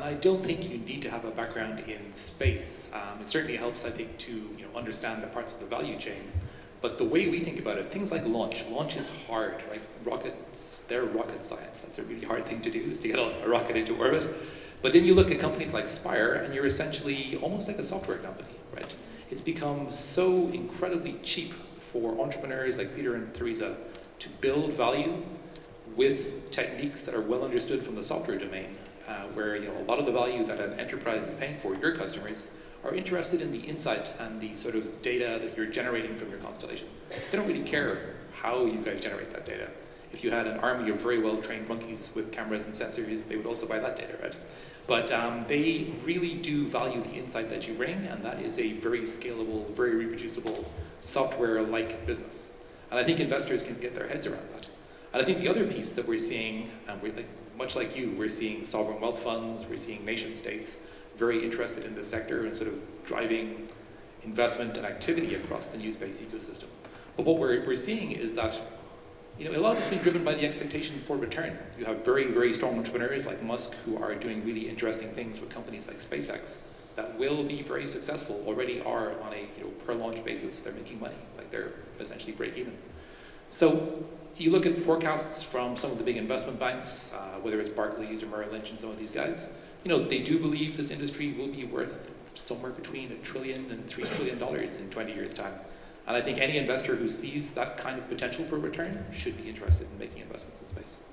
I don't think you need to have a background in space. It certainly helps, I think, to understand the parts of the value chain. But the way we think about it, things like launch is hard, right? Rockets, they're rocket science. That's a really hard thing to do, is to get a rocket into orbit. But then you look at companies like Spire, and you're essentially almost like a software company, right? It's become so incredibly cheap for entrepreneurs like Peter and Theresa to build value with techniques that are well understood from the software domain, where a lot of the value that an enterprise is paying for, your customers, are interested in the insight and the sort of data that you're generating from your constellation. They don't really care how you guys generate that data. If you had an army of very well-trained monkeys with cameras and sensors, they would also buy that data, right? But they really do value the insight that you bring, and that is a very scalable, very reproducible, software-like business. And I think investors can get their heads around that. And I think the other piece that we're seeing, and much like you, we're seeing sovereign wealth funds, we're seeing nation states very interested in this sector and sort of driving investment and activity across the new space ecosystem. But what we're seeing is that a lot of it's been driven by the expectation for return. You have very, very strong entrepreneurs like Musk who are doing really interesting things with companies like SpaceX that will be very successful, already are on a per launch basis. They're making money, like they're essentially break even. So you look at forecasts from some of the big investment banks, whether it's Barclays or Merrill Lynch and some of these guys, they do believe this industry will be worth somewhere between $1 trillion and $3 trillion in 20 years' time. And I think any investor who sees that kind of potential for return should be interested in making investments in space.